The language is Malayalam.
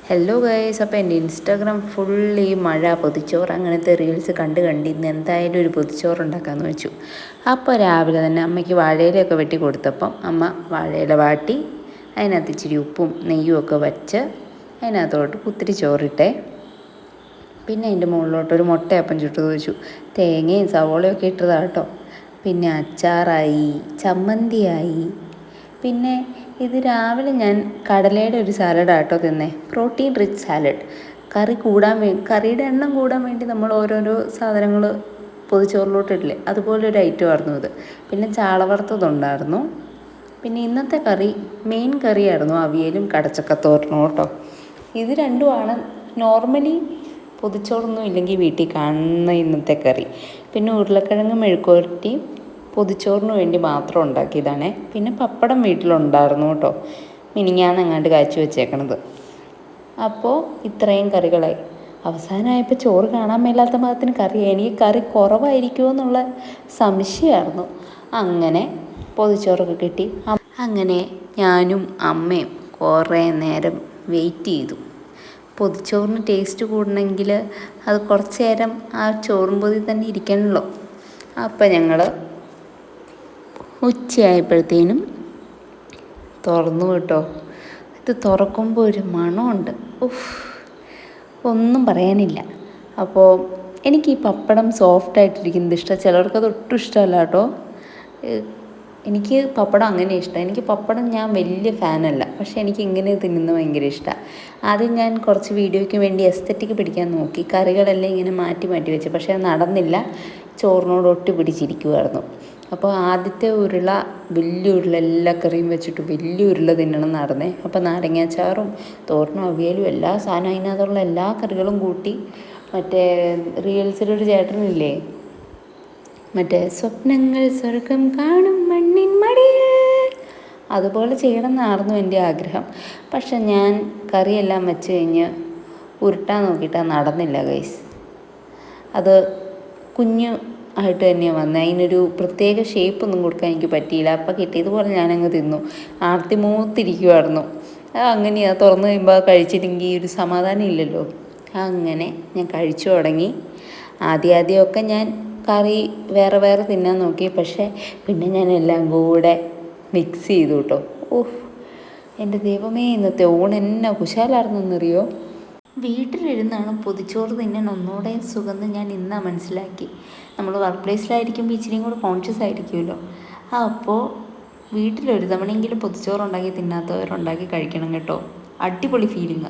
ഹലോ ഗൈസ്, അപ്പോൾ എൻ്റെ ഇൻസ്റ്റാഗ്രാം ഫുൾ ഈ മഴ, പൊതിച്ചോറ് അങ്ങനത്തെ റീൽസ് കണ്ട് ഇന്ന് എന്തായാലും ഒരു പൊതിച്ചോറ് ഉണ്ടാക്കാമെന്ന് വെച്ചു. അപ്പോൾ രാവിലെ തന്നെ അമ്മയ്ക്ക് വാഴയിലൊക്കെ വെട്ടി കൊടുത്തപ്പം അമ്മ വാഴയില വാട്ടി അതിനകത്ത് ഇച്ചിരി ഉപ്പും നെയ്യും ഒക്കെ വച്ച് അതിനകത്തോട്ട് കുത്തിരി ചോറിട്ടേ. പിന്നെ അതിൻ്റെ മുകളിലോട്ടൊരു മുട്ടയപ്പം ചുട്ടു വെച്ചു. തേങ്ങയും സവോളയൊക്കെ ഇട്ടതാണ് കേട്ടോ. പിന്നെ അച്ചാറായി, ചമ്മന്തിയായി. പിന്നെ ഇത് രാവിലെ ഞാൻ കടലയുടെ ഒരു സാലഡാണ് കേട്ടോ തിന്നേ. Protein rich salad. കറിയുടെ എണ്ണം കൂടാൻ വേണ്ടി നമ്മൾ ഓരോരോ സാധനങ്ങൾ പൊതിച്ചോറിലോട്ടിട്ടില്ലേ, അതുപോലൊരു ഐറ്റം ആയിരുന്നു ഇത്. പിന്നെ ചാള വറുത്തതുണ്ടായിരുന്നു. പിന്നെ ഇന്നത്തെ കറി മെയിൻ കറിയായിരുന്നു അവിയലും കടച്ചക്കത്തോരനും കേട്ടോ. ഇത് രണ്ടുമാണ് നോർമലി പൊതിച്ചോറൊന്നും ഇല്ലെങ്കിൽ വീട്ടിൽ കാണുന്ന ഇന്നത്തെ കറി. പിന്നെ ഉരുളക്കിഴങ്ങ് മെഴുക്കുവരട്ടിയും പൊതിച്ചോറിന് വേണ്ടി മാത്രം ഉണ്ടാക്കിയതാണേ. പിന്നെ പപ്പടം വീട്ടിലുണ്ടായിരുന്നു കേട്ടോ, മിനിഞ്ഞാന്നെങ്ങാണ്ട് കാച്ചി വെച്ചേക്കണത്. അപ്പോൾ ഇത്രയും കറികളായി. അവസാനമായപ്പോൾ ചോറ് കാണാൻ മേലാത്ത ഭാഗത്തിന് കറിയായി. എനിക്ക് കറി കുറവായിരിക്കുമോ എന്നുള്ള സംശയമായിരുന്നു. അങ്ങനെ പൊതിച്ചോറൊക്കെ കിട്ടി. അങ്ങനെ ഞാനും അമ്മയും കുറേ നേരം വെയിറ്റ് ചെയ്തു. പൊതിച്ചോറിന് ടേസ്റ്റ് കൂടണമെങ്കിൽ അത് കുറച്ച് നേരം ആ ചോറും പൊതി തന്നെ ഇരിക്കണമല്ലോ. അപ്പം ഞങ്ങൾ ഉച്ചയായപ്പോഴത്തേനും തുറന്നു കേട്ടോ. ഇത് തുറക്കുമ്പോൾ ഒരു മണമുണ്ട്, ഒന്നും പറയാനില്ല. അപ്പോൾ എനിക്ക് ഈ പപ്പടം സോഫ്റ്റായിട്ടിരിക്കുന്നത് ഇഷ്ടം. ചിലർക്കത് ഒട്ടും ഇഷ്ടമല്ല കേട്ടോ. എനിക്ക് പപ്പടം അങ്ങനെ ഇഷ്ടം. എനിക്ക് പപ്പടം ഞാൻ വലിയ ഫാനല്ല, പക്ഷേ എനിക്ക് ഇങ്ങനെ തിന്നുന്നത് ഭയങ്കര ഇഷ്ടമാണ്. ആദ്യം ഞാൻ കുറച്ച് വീഡിയോയ്ക്ക് വേണ്ടി എസ്തെറ്റിക്ക് പിടിക്കാൻ നോക്കി, കറികളെല്ലാം ഇങ്ങനെ മാറ്റി മാറ്റി വെച്ചു. പക്ഷേ അത് നടന്നില്ല, ചോറിനോട് ഒട്ടി പിടിച്ചിരിക്കുമായിരുന്നു. അപ്പോൾ ആദ്യത്തെ ഉരുള, വലിയ ഉരുള, എല്ലാ കറിയും വെച്ചിട്ട് വലിയ ഉരുള തിന്നണം നടന്നേ. അപ്പോൾ നാരങ്ങാച്ചാറും തോരനും അവിയലും എല്ലാ സാധനവും അതിനകത്തുള്ള എല്ലാ കറികളും കൂട്ടി. മറ്റേ റീൽസിലൊരു ചേട്ടനില്ലേ, മറ്റേ സ്വപ്നങ്ങൾ സ്വർഗം കാണും മണ്ണിൻ മടിയിൽ, അതുപോലെ ചെയ്യണം എന്നായിരുന്നു എൻ്റെ ആഗ്രഹം. പക്ഷെ ഞാൻ കറിയെല്ലാം വെച്ച് കഴിഞ്ഞ് ഉരുട്ടാൻ നോക്കിയിട്ട് നടന്നില്ല ഗൈസ്. അത് കുഞ്ഞ് ആയിട്ട് തന്നെയാണ് വന്നത്. അതിനൊരു പ്രത്യേക ഷേപ്പൊന്നും കൊടുക്കാൻ എനിക്ക് പറ്റിയില്ല. അപ്പം കിട്ടിയതുപോലെ ഞാനങ്ങ് തിന്നു. ആർത്തി മൂത്തിരിക്കുമായിരുന്നു. അങ്ങനെയാണ്, തുറന്നു കഴിയുമ്പോൾ കഴിച്ചില്ലെങ്കിൽ ഒരു സമാധാനം ഇല്ലല്ലോ. അങ്ങനെ ഞാൻ കഴിച്ചു തുടങ്ങി. ആദ്യമൊക്കെ ഞാൻ കറി വേറെ വേറെ തിന്നാൻ നോക്കി. പക്ഷേ പിന്നെ ഞാൻ എല്ലാം കൂടെ മിക്സ് ചെയ്തു കേട്ടോ. എൻ്റെ ദൈവമേ, ഇന്നത്തെ ഊണ് എന്നാ കുശാലായിരുന്നെന്നറിയോ. വീട്ടിലിരുന്നാണ് പൊതിച്ചോറ് തിന്നാൻ ഒന്നുകൂടെ സുഖമെന്ന് ഞാൻ ഇന്നാണ് മനസ്സിലാക്കി. നമ്മൾ വർക്ക് പ്ലേസിലായിരിക്കുമ്പോൾ ഇച്ചിരിയും കൂടെ കോൺഷ്യസ് ആയിരിക്കുമല്ലോ. അപ്പോൾ വീട്ടിലൊരു തവണയെങ്കിലും പൊതിച്ചോറുണ്ടാക്കി തിന്നാത്തവരുണ്ടാക്കി കഴിക്കണം കേട്ടോ. അടിപൊളി ഫീലിംഗാണ്.